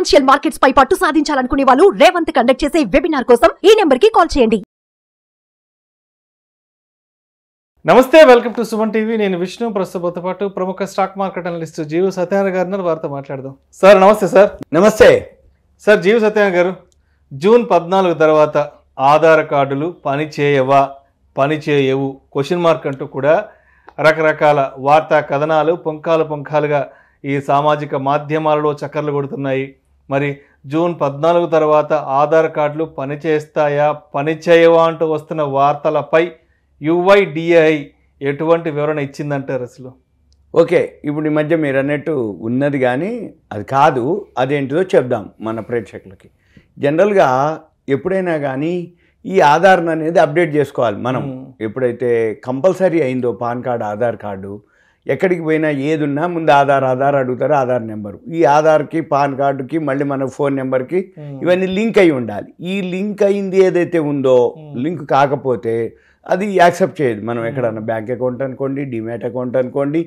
Financial markets పై పట్టు సాధించాలనుకునే వాళ్ళు Revanth conduct చేసే వెబినార్ కోసం ఈ నెంబర్ కి కాల్ చేయండి. నమస్తే, వెల్కమ్ టు సుమన్ టీవీ. నేను విష్ణు. ప్రస్తుతంతో పాటు ప్రముఖ స్టాక్ మార్కెట్ అనలిస్ట్ జీవి సత్యనారాయణ గారు వారితో మాట్లాడదాం. సార్ నమస్తే. సార్ నమస్తే. సార్ జీవి సత్యనారాయణ గారు, జూన్ 14 తర్వాత ఆధార్ కార్డులు పనిచేయవా పనిచేయవు క్వశ్చన్ మార్క్ అంటూ కూడా రకరకాల వార్తా కథనాలు పుంఖాలుగా ఈ సామాజిక మాధ్యమాలలో చక్కర్లు కొడుతున్నాయి. మరి జూన్ 14 తర్వాత ఆధార్ కార్డులు పనిచేస్తాయా పనిచేయవా అంటూ వస్తున్న వార్తలపై UIDAI ఎటువంటి వివరణ ఇచ్చిందంటారు అసలు? ఓకే, ఇప్పుడు ఈ మధ్య మీరు అన్నట్టు ఉన్నది కానీ అది కాదు, అదేంటిదో చెప్దాం మన ప్రేక్షకులకి. జనరల్గా ఎప్పుడైనా కానీ ఈ ఆధార్ అనేది అప్డేట్ చేసుకోవాలి. మనం ఎప్పుడైతే కంపల్సరీ అయిందో పాన్ కార్డు ఆధార్ కార్డు, ఎక్కడికి పోయినా ఏది ఉన్నా ముందు ఆధార్ అడుగుతారు, ఆధార్ నెంబరు. ఈ ఆధార్కి పాన్ కార్డుకి మళ్ళీ మన ఫోన్ నెంబర్కి ఇవన్నీ లింక్ అయి ఉండాలి. ఈ లింక్ అయింది ఏదైతే ఉందో లింక్ కాకపోతే అది యాక్సెప్ట్ చేయదు. మనం ఎక్కడన్నా బ్యాంక్ అకౌంట్ అనుకోండి, డిమ్యాట్ అకౌంట్ అనుకోండి,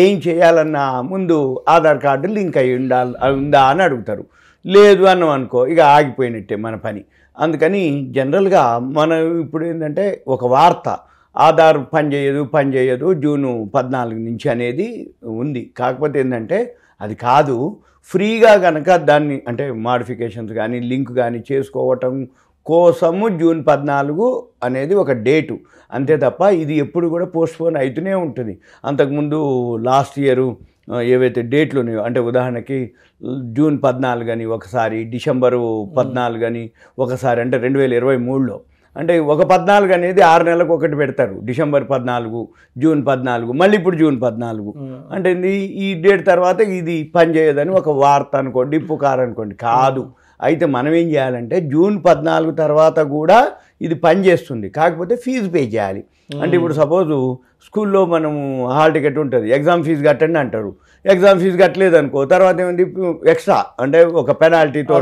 ఏం చేయాలన్నా ముందు ఆధార్ కార్డు లింక్ అయి ఉందా అని అడుగుతారు. లేదు అన్నాం అనుకో, ఇక ఆగిపోయినట్టే మన పని. అందుకని జనరల్గా మనం ఇప్పుడు ఏంటంటే ఒక వార్త ఆధార్ పనిచేయదు జూన్ 14 నుంచి అనేది ఉంది. కాకపోతే ఏంటంటే అది కాదు, ఫ్రీగా కనుక దాన్ని అంటే మాడిఫికేషన్స్ కానీ లింక్ కానీ చేసుకోవటం కోసము జూన్ 14 అనేది ఒక డేటు అంతే తప్ప ఇది ఎప్పుడు కూడా పోస్ట్పోన్ అవుతూనే ఉంటుంది. అంతకుముందు లాస్ట్ ఇయర్ ఏవైతే డేట్లు ఉన్నాయో అంటే ఉదాహరణకి జూన్ 14 అని ఒకసారి, డిసెంబరు 14 అని ఒకసారి, అంటే 2023లో అంటే ఒక 14 అనేది 6 నెలలకు ఒకటి పెడతారు. డిసెంబర్ 14, జూన్ 14, మళ్ళీ ఇప్పుడు జూన్ 14 అంటే ఈ డేట్ తర్వాత ఇది పనిచేయదని ఒక వార్త అనుకోండి, పుకారు అనుకోండి. కాదు. అయితే మనం ఏం చేయాలంటే జూన్ 14 తర్వాత కూడా ఇది పనిచేస్తుంది, కాకపోతే ఫీజు పే చేయాలి. అంటే ఇప్పుడు సపోజు స్కూల్లో మనము హాల్ టికెట్ ఉంటుంది, ఎగ్జామ్ ఫీజు కట్టండి అంటారు. ఎగ్జామ్ ఫీజు కట్టలేదు అనుకో, తర్వాత ఏమైంది ఎక్స్ట్రా అంటే ఒక పెనాల్టీతో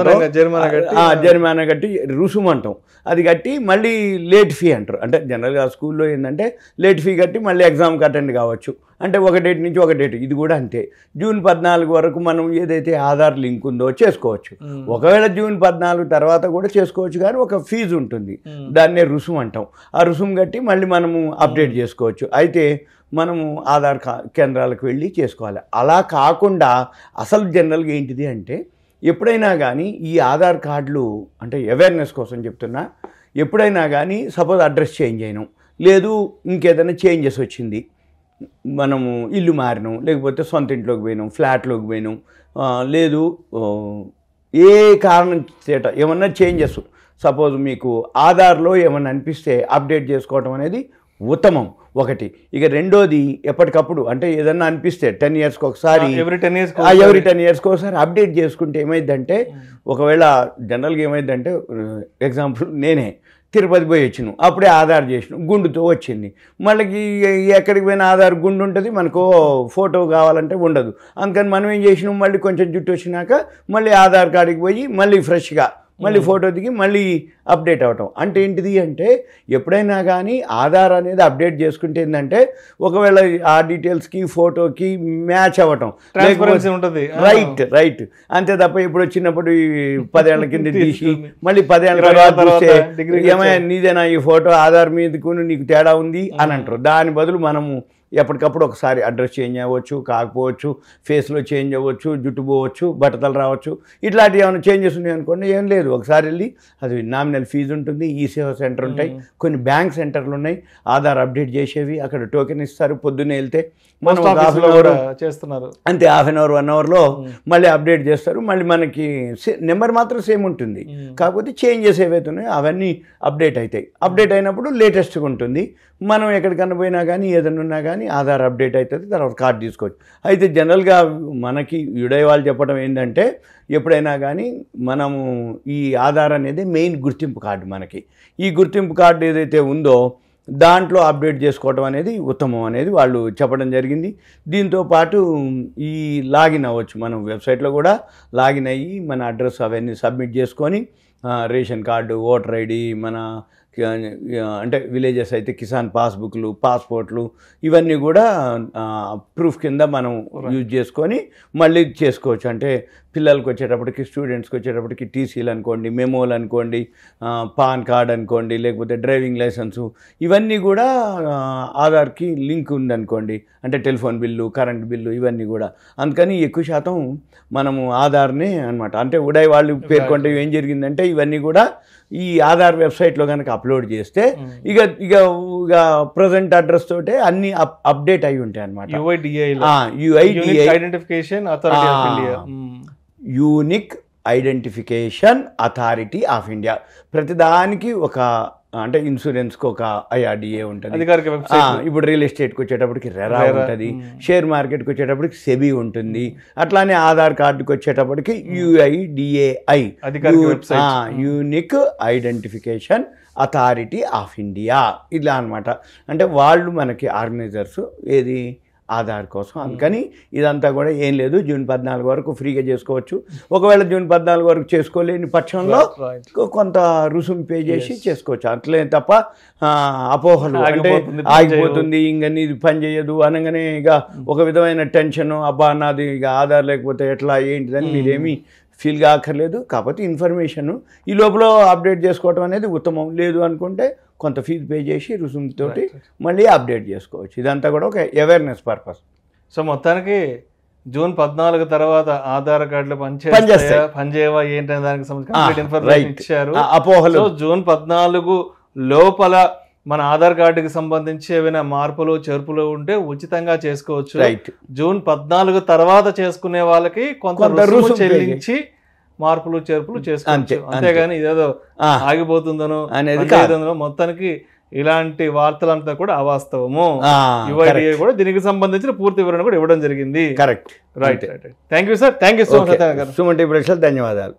జరిమానా కట్టి రుసుము అంటాం, అది కట్టి మళ్ళీ లేట్ ఫీ అంటారు. అంటే జనరల్గా స్కూల్లో ఏంటంటే లేట్ ఫీ కట్టి మళ్ళీ ఎగ్జామ్ కట్టండి కావచ్చు. అంటే ఒక డేట్ నుంచి ఒక డేట్, ఇది కూడా అంతే. జూన్ 14 వరకు మనం ఏదైతే ఆధార్ లింక్ ఉందో చేసుకోవచ్చు. ఒకవేళ జూన్ 14 తర్వాత కూడా చేసుకోవచ్చు, కానీ ఒక ఫీజు ఉంటుంది, దాన్నే రుసుము అంటాం. ఆ రుసుము కట్టి మళ్ళీ మనము అప్డేట్ చేసుకోవచ్చు. అయితే మనము ఆధార్ కేంద్రాలకు వెళ్ళి చేసుకోవాలి. అలా కాకుండా అసలు జనరల్గా ఏంటిది అంటే ఎప్పుడైనా కానీ ఈ ఆధార్ కార్డులు అంటే అవేర్నెస్ కోసం చెప్తున్నా, ఎప్పుడైనా కానీ సపోజ్ అడ్రస్ చేంజ్ అయినాం, లేదు ఇంకేదైనా చేంజెస్ వచ్చింది, మనము ఇల్లు మారినాం, లేకపోతే సొంత ఇంట్లోకి పోయినాం, ఫ్లాట్లోకి పోయినాం, లేదు ఏ కారణం చేత ఏమన్నా చేంజెస్ సపోజ్ మీకు ఆధార్లో ఏమన్నా అనిపిస్తే అప్డేట్ చేసుకోవటం అనేది ఉత్తమం ఒకటి. ఇక రెండోది ఎప్పటికప్పుడు అంటే ఏదన్నా అనిపిస్తే 10 ఇయర్స్కి ఒకసారి, ఎవ్రీ 10 ఇయర్స్కి ఒకసారి అప్డేట్ చేసుకుంటే ఏమైందంటే, ఒకవేళ జనరల్గా ఏమైందంటే ఎగ్జాంపుల్ నేనే తిరుపతి పోయి వచ్చినాం, అప్పుడే ఆధార్ చేసినాం, గుండుతో వచ్చింది. మళ్ళీ ఎక్కడికి పోయినా ఆధార్ గుండు ఉంటుంది, మనకు ఫోటో కావాలంటే ఉండదు. అందుకని మనం ఏం చేసినాం, మళ్ళీ కొంచెం జుట్టు వచ్చినాక మళ్ళీ ఆధార్ కార్డుకి పోయి మళ్ళీ ఫ్రెష్గా మళ్ళీ ఫోటో దిగి మళ్ళీ అప్డేట్ అవ్వటం. అంటే ఏంటిది అంటే ఎప్పుడైనా కానీ ఆధార్ అనేది అప్డేట్ చేసుకుంటే ఏంటంటే ఒకవేళ ఆ డీటెయిల్స్కి ఫోటోకి మ్యాచ్ అవ్వటం ఉంటుంది. రైట్ అంతే తప్ప ఇప్పుడు వచ్చినప్పుడు 10 ఏళ్ల కింద తీసి మళ్ళీ 10 ఏళ్ళ తర్వాత ఏమైనా నీదేనా ఈ ఫోటో ఆధార్ మీదకు నీకు తేడా ఉంది అని అంటారు. దాని బదులు మనము ఎప్పటికప్పుడు ఒకసారి అడ్రస్ చేంజ్ అవ్వచ్చు, కాకపోవచ్చు, ఫేస్లో చేంజ్ అవ్వచ్చు, జుట్టు పోవచ్చు, బట్టతలు రావచ్చు, ఇట్లాంటివి ఏమైనా చేంజెస్ ఉన్నాయి అనుకోండి, ఏం లేదు, ఒకసారి వెళ్ళి అది నామినల్ ఫీజు ఉంటుంది, ఈ సేవా సెంటర్ ఉంటాయి, కొన్ని బ్యాంక్ సెంటర్లు ఉన్నాయి ఆధార్ అప్డేట్ చేసేవి, అక్కడ టోకెన్ ఇస్తారు. పొద్దున్నే వెళ్తే మనం చేస్తున్నారు అంతే, హాఫ్ అన్ అవర్ 1 అవర్లో మళ్ళీ అప్డేట్ చేస్తారు. మళ్ళీ మనకి నెంబర్ మాత్రం సేమ్ ఉంటుంది, కాకపోతే చేంజెస్ ఏవైతే ఉన్నాయో అవన్నీ అప్డేట్ అవుతాయి. అప్డేట్ అయినప్పుడు లేటెస్ట్గా ఉంటుంది. మనం ఎక్కడికన్నా పోయినా కానీ ఏదైనా ఉన్నా కానీ ఆధార్ అప్డేట్ అవుతుంది, తర్వాత కార్డు తీసుకోవచ్చు. అయితే జనరల్గా మనకి UIDAI వాళ్ళు చెప్పడం ఏంటంటే ఎప్పుడైనా కానీ మనము ఈ ఆధార్ అనేది మెయిన్ గుర్తింపు కార్డు, మనకి ఈ గుర్తింపు కార్డు ఏదైతే ఉందో దాంట్లో అప్డేట్ చేసుకోవడం అనేది ఉత్తమం అనేది వాళ్ళు చెప్పడం జరిగింది. దీంతోపాటు ఈ లాగిన్ అవ్వచ్చు, మనం వెబ్సైట్లో కూడా లాగిన్ అయ్యి మన అడ్రస్ అవన్నీ సబ్మిట్ చేసుకొని రేషన్ కార్డు, ఓటర్ ఐడి, మన అంటే విలేజెస్ అయితే కిసాన్ పాస్బుక్లు, పాస్పోర్ట్లు ఇవన్నీ కూడా ప్రూఫ్ కింద మనం యూజ్ చేసుకొని మళ్ళీ చేసుకోవచ్చు. అంటే పిల్లలకి వచ్చేటప్పటికి, స్టూడెంట్స్కి వచ్చేటప్పటికి టీసీలు అనుకోండి, మెమోలు అనుకోండి, పాన్ కార్డ్ అనుకోండి, లేకపోతే డ్రైవింగ్ లైసెన్సు, ఇవన్నీ కూడా ఆధార్కి లింక్ ఉందనుకోండి. అంటే టెలిఫోన్ బిల్లు, కరెంట్ బిల్లు ఇవన్నీ కూడా. అందుకని ఎక్కువ శాతం మనము ఆధార్ని అనమాట, అంటే ఉడాయ్ వాళ్ళు పేర్కొంటే ఏం జరిగిందంటే ఇవన్నీ కూడా ఈ ఆధార్ వెబ్సైట్లో కనుక అప్లోడ్ చేస్తే ఇక ఇక ఇక ప్రజెంట్ అడ్రస్ తోటే అన్ని అప్డేట్ అయి ఉంటాయి అనమాట. Unique identification authority of India. ప్రతిదానికి ఒక, అంటే ఇన్సూరెన్స్కి ఒక ఐఆర్డిఏ ఉంటుంది, ఇప్పుడు రియల్ ఎస్టేట్కి వచ్చేటప్పటికి రెరా ఉంటుంది, షేర్ మార్కెట్కి వచ్చేటప్పటికి సెబీ ఉంటుంది, అట్లానే ఆధార్ కార్డుకి వచ్చేటప్పటికి UIDAI, unique identification authority of India, ఇలా అనమాట. అంటే వాళ్ళు మనకి ఆర్గనైజర్స్ ఏది ఆధార్ కోసం. అందుకని ఇదంతా కూడా ఏం లేదు, జూన్ 14 వరకు ఫ్రీగా చేసుకోవచ్చు. ఒకవేళ జూన్ 14 వరకు చేసుకోలేని పక్షంలో కొంత రుసుము పే చేసి చేసుకోవచ్చు. అట్లే తప్ప అపోహలు, అంటే ఆగిపోతుంది ఇంకని ఇది పని చేయదు అనగానే ఇక ఒక విధమైన టెన్షన్, అబ్బా నాది ఇక ఆధార్ లేకపోతే ఎట్లా ఏంటిదని మీరేమీ ఫీల్ కాక్కర్లేదు. కాకపోతే ఇన్ఫర్మేషన్ ఈ లోపల అప్డేట్ చేసుకోవటం అనేది ఉత్తమం. లేదు అనుకుంటే కొంత ఫీజు పే చేసి రుసుముతో మళ్ళీ అప్డేట్ చేసుకోవచ్చు. ఇదంతా కూడా ఒక అవేర్నెస్ పర్పస్. సో మొత్తానికి జూన్ 14 తర్వాత ఆధార్ కార్డులు పనిచేయవా ఏంటనే దానికి సంబంధించి ఇన్ఫర్మేషన్ ఇచ్చారు. అపోహలు. జూన్ 14 లోపల మన ఆధార్ కార్డుకి సంబంధించి ఏమైనా మార్పులు చేర్పులు ఉంటే ఉచితంగా చేసుకోవచ్చు. జూన్ 14 తర్వాత చేసుకునే వాళ్ళకి కొంత రుసుము చెల్లించి మార్పులు చేర్పులు చేసుకోవచ్చు. అంతేగాని ఇదేదో ఆగిపోతుందనో అనేది మొత్తానికి ఇలాంటి వార్తలంతా కూడా అవాస్తవము. UIDAI కూడా దీనికి సంబంధించిన పూర్తి వివరణ కూడా ఇవ్వడం జరిగింది. Correct. Right. Thank you sir. Thank you so much. Suman TV ప్రేక్షకులకు ధన్యవాదాలు.